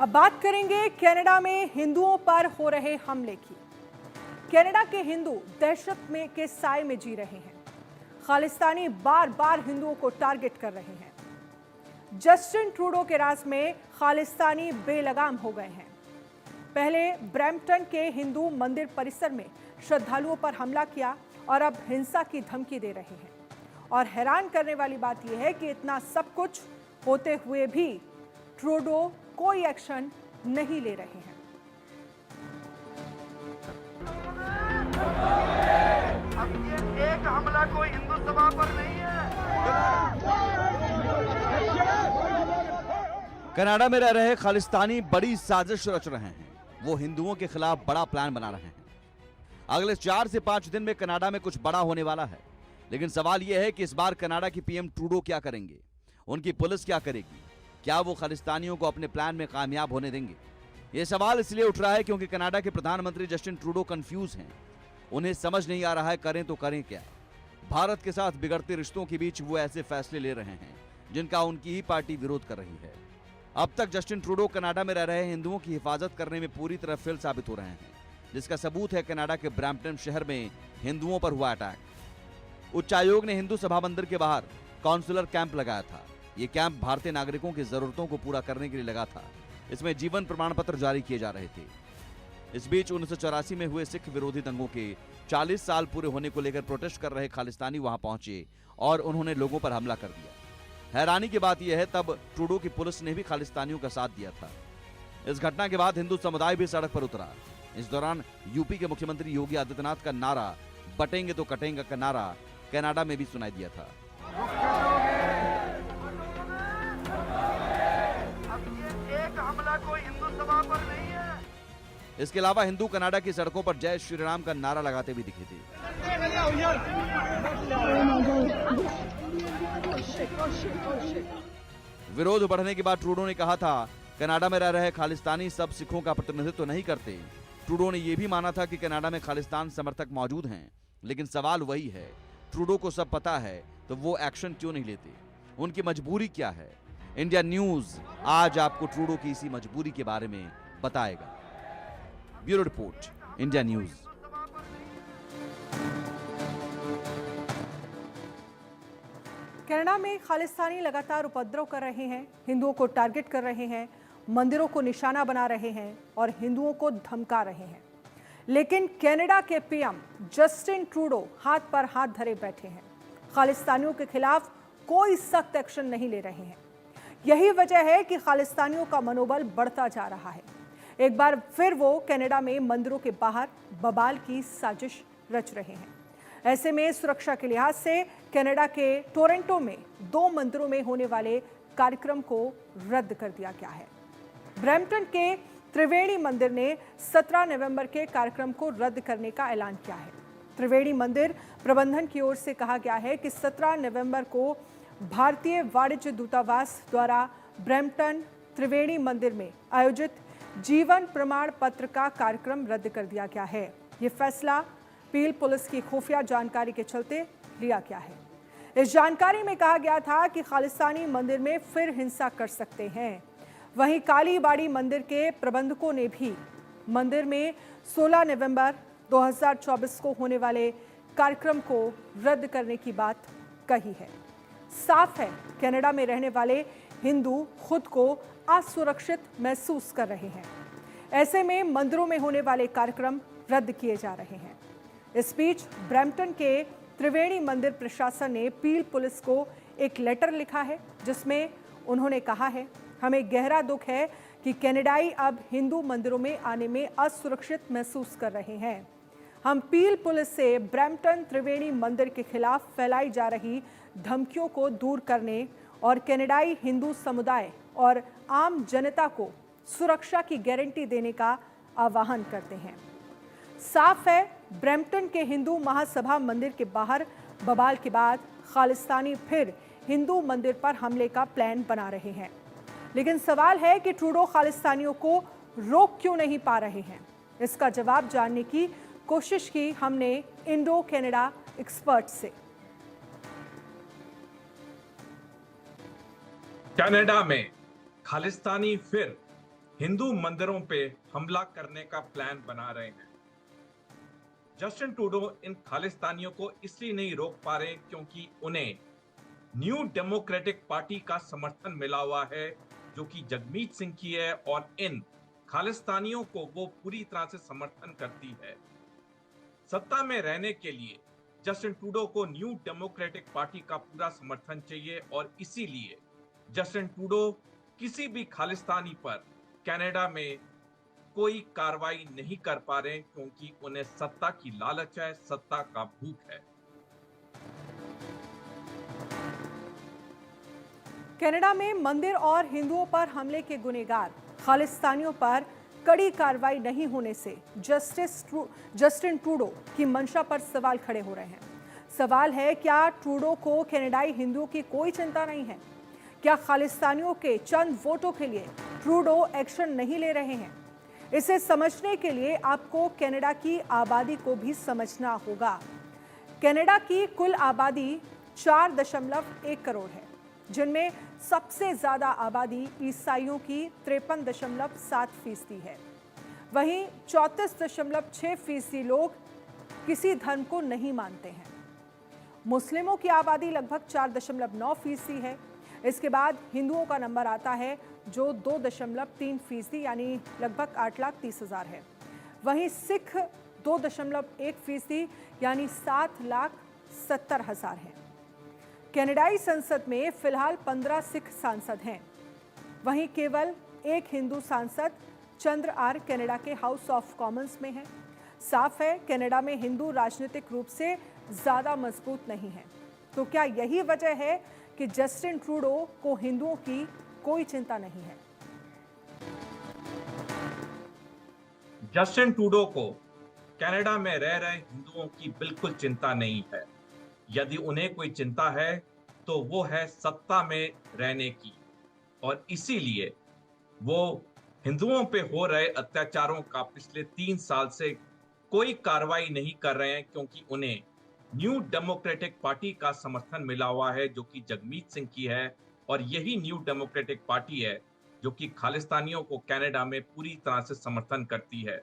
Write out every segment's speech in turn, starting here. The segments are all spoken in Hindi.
अब बात करेंगे कनाडा में हिंदुओं पर हो रहे हमले की। कनाडा के हिंदू दहशत में के साए में जी रहे हैं। खालिस्तानी बार बार हिंदुओं को टारगेट कर रहे हैं। जस्टिन ट्रूडो के राज में खालिस्तानी बेलगाम हो गए हैं। पहले ब्रैम्पटन के हिंदू मंदिर परिसर में श्रद्धालुओं पर हमला किया और अब हिंसा की धमकी दे रहे हैं। और हैरान करने वाली बात यह है कि इतना सब कुछ होते हुए भी ट्रूडो कोई एक्शन नहीं ले रहे हैं। अब ये एक हमला कोई हिंदू सभा पर नहीं है। कनाडा में रह रहे खालिस्तानी बड़ी साजिश रच रहे हैं। वो हिंदुओं के खिलाफ बड़ा प्लान बना रहे हैं। अगले 4 से 5 दिन में कनाडा में कुछ बड़ा होने वाला है। लेकिन सवाल यह है कि इस बार कनाडा की पीएम ट्रूडो क्या करेंगे, उनकी पुलिस क्या करेगी, क्या वो खालिस्तानियों को अपने प्लान में कामयाब होने देंगे। यह सवाल इसलिए उठ रहा है क्योंकि कनाडा के प्रधानमंत्री जस्टिन ट्रूडो कंफ्यूज हैं। उन्हें समझ नहीं आ रहा है करें तो करें क्या। भारत के साथ बिगड़ते रिश्तों के बीच वो ऐसे फैसले ले रहे हैं जिनका उनकी ही पार्टी विरोध कर रही है। अब तक जस्टिन ट्रूडो कनाडा में रह रहे हिंदुओं की हिफाजत करने में पूरी तरह फेल साबित हो रहे हैं, जिसका सबूत है कनाडा के ब्रैम्पटन शहर में हिंदुओं पर हुआ अटैक। उच्चायोग ने हिंदू सभा मंदिर के बाहर काउंसलर कैंप लगाया था। ये कैंप भारतीय नागरिकों की जरूरतों को पूरा करने के लिए लगा था। इसमें जीवन प्रमाण पत्र जारी किए जा रहे थे। इस बीच 1984 में हुए सिख विरोधी दंगों के 40 साल पूरे होने को लेकर प्रोटेस्ट कर रहे खालिस्तानी वहां पहुंचे और उन्होंने लोगों पर हमला कर दिया। हैरानी की बात यह है, तब ट्रूडो की पुलिस ने भी खालिस्तानियों का साथ दिया था। इस घटना के बाद हिंदू समुदाय भी सड़क पर उतरा। इस दौरान यूपी के मुख्यमंत्री योगी आदित्यनाथ का नारा बटेंगे तो कटेंगे का नारा कनाडा में भी सुनाई दिया था। अब ये एक हमला कोई हिंदू सभा पर नहीं है। इसके अलावा हिंदू कनाडा की सड़कों पर जय श्री राम का नारा लगाते भी दिखे थे। विरोध बढ़ने के बाद ट्रूडो ने कहा था, कनाडा में रह रहे खालिस्तानी सब सिखों का प्रतिनिधित्व नहीं करते। ट्रूडो ने यह भी माना था कि कनाडा में खालिस्तान समर्थक मौजूद हैं। लेकिन सवाल वही है, ट्रूडो को सब पता है तो वो एक्शन क्यों नहीं लेते? उनकी मजबूरी क्या है? इंडिया न्यूज आज आपको ट्रूडो की इसी मजबूरी के बारे में बताएगा। Bureau report, India news. Canada में खालिस्तानी लगातार उपद्रव कर रहे हैं, हिंदुओं को टारगेट कर रहे हैं, मंदिरों को निशाना बना रहे हैं और हिंदुओं को धमका रहे हैं। लेकिन कनाडा के पीएम जस्टिन ट्रूडो हाथ पर हाथ धरे बैठे हैं। खालिस्तानियों के खिलाफ कोई सख्त एक्शन नहीं ले रहे हैं। यही वजह है कि खालिस्तानियों का मनोबल बढ़ता जा रहा है। एक बार फिर वो कनाडा में मंदिरों के बाहर बवाल की साजिश रच रहे हैं। ऐसे में सुरक्षा के लिहाज से कनाडा के टोरंटो में 2 मंदिरों में होने वाले कार्यक्रम को रद्द कर दिया गया है। ब्रैम्पटन के त्रिवेणी मंदिर ने 17 नवंबर के कार्यक्रम को रद्द करने का ऐलान किया है। त्रिवेणी मंदिर प्रबंधन की ओर से कहा गया है कि 17 नवंबर को भारतीय वाणिज्य दूतावास द्वारा ब्रैम्पटन त्रिवेणी मंदिर में आयोजित जीवन प्रमाण पत्र का कार्यक्रम रद्द कर दिया गया है। ये फैसला पील पुलिस की खुफिया जानकारी के चलते लिया गया है। इस जानकारी में कहा गया था कि खालिस्तानी मंदिर में फिर हिंसा कर सकते हैं। वहीं कालीबाड़ी मंदिर के प्रबंधकों ने भी मंदिर में 16 नवंबर 2024 को होने वाले कार्यक्रम को रद्द करने की बात कही है। साफ है, कनाडा में रहने वाले हिंदू खुद को असुरक्षित महसूस कर रहे हैं। ऐसे में मंदिरों में होने वाले कार्यक्रम रद्द किए जा रहे हैं। इस बीच ब्रैम्पटन के त्रिवेणी मंदिर प्रशासन ने पील पुलिस को एक लेटर लिखा है, जिसमें उन्होंने कहा है, हमें गहरा दुख है कि कनाडाई अब हिंदू मंदिरों में आने में असुरक्षित महसूस कर रहे हैं। हम पील पुलिस से ब्रैम्पटन त्रिवेणी मंदिर के खिलाफ फैलाई जा रही धमकियों को दूर करने और कनाडाई हिंदू समुदाय और आम जनता को सुरक्षा की गारंटी देने का आह्वान करते हैं। साफ है, ब्रैम्पटन के हिंदू महासभा मंदिर के बाहर बवाल के बाद खालिस्तानी फिर हिंदू मंदिर पर हमले का प्लान बना रहे हैं। लेकिन सवाल है कि ट्रूडो खालिस्तानियों को रोक क्यों नहीं पा रहे हैं? इसका जवाब जानने की कोशिश की हमने इंडो कनाडा एक्सपर्ट से। कनाडा में खालिस्तानी फिर हिंदू मंदिरों पे हमला करने का प्लान बना रहे हैं। जस्टिन ट्रूडो इन खालिस्तानियों को इसलिए नहीं रोक पा रहे क्योंकि उन्हें न्यू डेमोक्रेटिक पार्टी का समर्थन मिला हुआ है, जो कि जगमीत सिंह की है, और इन खालिस्तानियों को वो पूरी तरह से समर्थन करती है। सत्ता में रहने के लिए जस्टिन ट्रूडो को न्यू डेमोक्रेटिक पार्टी का पूरा समर्थन चाहिए और इसीलिए जस्टिन ट्रूडो किसी भी खालिस्तानी पर कनाडा में कोई कार्रवाई नहीं कर पा रहे क्योंकि उन्हें सत्ता की लालच है, सत्ता का भूख है। कनाडा में मंदिर और हिंदुओं पर हमले के गुनहगार खालिस्तानियों पर कड़ी कार्रवाई नहीं होने से जस्टिन ट्रूडो की मंशा पर सवाल खड़े हो रहे हैं। सवाल है, क्या ट्रूडो को कनाडाई हिंदुओं की कोई चिंता नहीं है? क्या खालिस्तानियों के चंद वोटों के लिए ट्रूडो एक्शन नहीं ले रहे हैं? इसे समझने के लिए आपको कनाडा की आबादी को भी समझना होगा। कनाडा की कुल आबादी 4.1 करोड़ है, जिनमें सबसे ज्यादा आबादी ईसाइयों की 53.7% है। वहीं 34.6% लोग किसी धर्म को नहीं मानते हैं। मुस्लिमों की आबादी लगभग 4.9% है। इसके बाद हिंदुओं का नंबर आता है जो 2.3% यानी लगभग 8,30,000 है। वहीं सिख 2.1% यानी 7,70,000 है। कनाडाई संसद में फिलहाल 15 सिख सांसद हैं। वहीं केवल एक हिंदू सांसद चंद्र आर कनाडा के हाउस ऑफ कॉमन्स में है। साफ है, कनाडा में हिंदू राजनीतिक रूप से ज्यादा मजबूत नहीं है। तो क्या यही वजह है कि जस्टिन ट्रूडो को हिंदुओं की कोई चिंता नहीं है? जस्टिन ट्रूडो को कनाडा में रह रहे हिंदुओं की बिल्कुल चिंता नहीं है। यदि उन्हें कोई चिंता है तो वो है सत्ता में रहने की, और इसीलिए वो हिंदुओं पे हो रहे अत्याचारों का पिछले 3 साल से कोई कार्रवाई नहीं कर रहे हैं क्योंकि उन्हें न्यू डेमोक्रेटिक पार्टी का समर्थन मिला हुआ है, जो कि जगमीत सिंह की है, और यही न्यू डेमोक्रेटिक पार्टी है जो कि खालिस्तानियों को कनाडा में पूरी तरह से समर्थन करती है।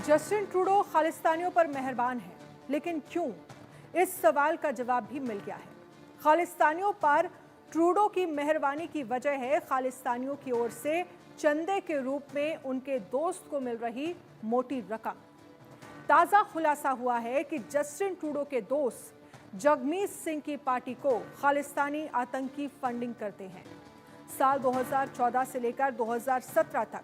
जस्टिन ट्रूडो खालिस्तानियों पर मेहरबान है, लेकिन क्यों? इस सवाल का जवाब भी मिल गया है। खालिस्तानियों पर ट्रूडो की मेहरबानी की वजह है खालिस्तानियों की ओर से चंदे के रूप में उनके दोस्त को मिल रही मोटी रकम। ताजा खुलासा हुआ है कि जस्टिन ट्रूडो के दोस्त जगमीत सिंह की पार्टी को खालिस्तानी आतंकी फंडिंग करते हैं। साल 2014 से लेकर 2017 तक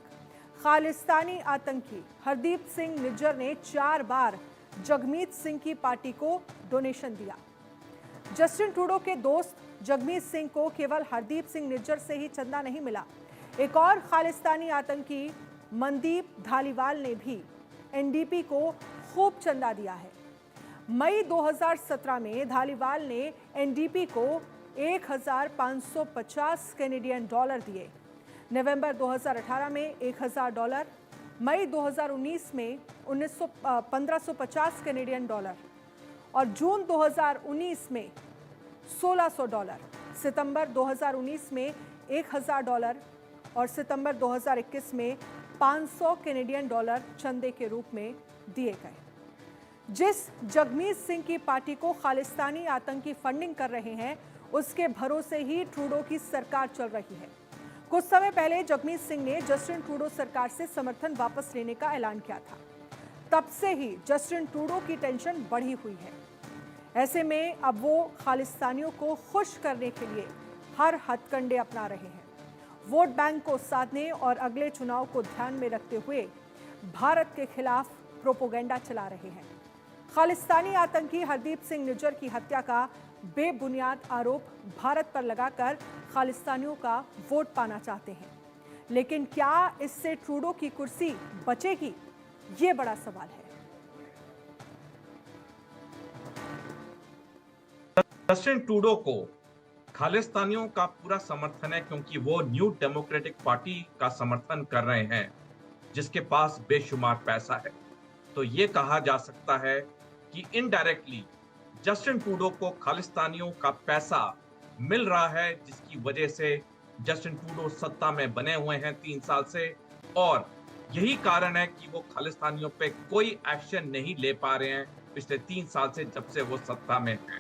खालिस्तानी आतंकी हरदीप सिंह निज्जर ने 4 बार जगमीत सिंह की पार्टी को डोनेशन दिया। जस्टिन ट्रूडो के दोस्त जगमीत सिंह को केवल हरदीप सिंह निज्जर से ही चंदा नहीं मिला। एक और खालिस्तानी आतंकी मनदीप धालीवाल ने भी एनडीपी को खूब चंदा दिया है। मई 2017 में धालीवाल ने एनडीपी को 1,550 कैनेडियन डॉलर दिए। नवंबर 2018 में $1,000, मई 2019 में 1,550 कैनेडियन डॉलर और जून 2019 में $1,600, सितंबर 2019 में $1,000 और सितंबर 2021 में 500 कैनेडियन डॉलर चंदे के रूप में दिए गए। जिस जगमीत सिंह की पार्टी को खालिस्तानी आतंकी फंडिंग कर रहे हैं, उसके भरोसे ही ट्रूडो की सरकार चल रही है। कुछ समय पहले जगमीत सिंह ने जस्टिन ट्रूडो सरकार से समर्थन वापस लेने का ऐलान किया था। तब से ही जस्टिन ट्रूडो की टेंशन बढ़ी हुई है। ऐसे में अब वो खालिस्तानियों को खुश करने के लिए हर हथकंडे अपना रहे हैं। वोट बैंक को साधने और अगले चुनाव को ध्यान में रखते हुए भारत के खिलाफ प्रोपोगेंडा चला रहे हैं। खालिस्तानी आतंकी हरदीप सिंह निज्जर की हत्या का बेबुनियाद आरोप भारत पर लगाकर खालिस्तानियों का वोट पाना चाहते हैं। लेकिन क्या इससे ट्रूडो की कुर्सी बचेगी? ये बड़ा सवाल है। जस्टिन ट्रूडो को खालिस्तानियों का पूरा समर्थन है क्योंकि वो न्यू डेमोक्रेटिक पार्टी का समर्थन कर रहे हैं, जिसके पास बेशुमार पैसा है। तो ये कहा जा सकता है कि इनडायरेक्टली जस्टिन ट्रूडो को खालिस्तानियों का पैसा मिल रहा है, जिसकी वजह से जस्टिन ट्रूडो सत्ता में बने हुए हैं 3 साल से, और यही कारण है कि वो खालिस्तानियों पे कोई एक्शन नहीं ले पा रहे हैं पिछले 3 साल से, जब से वो सत्ता में हैं।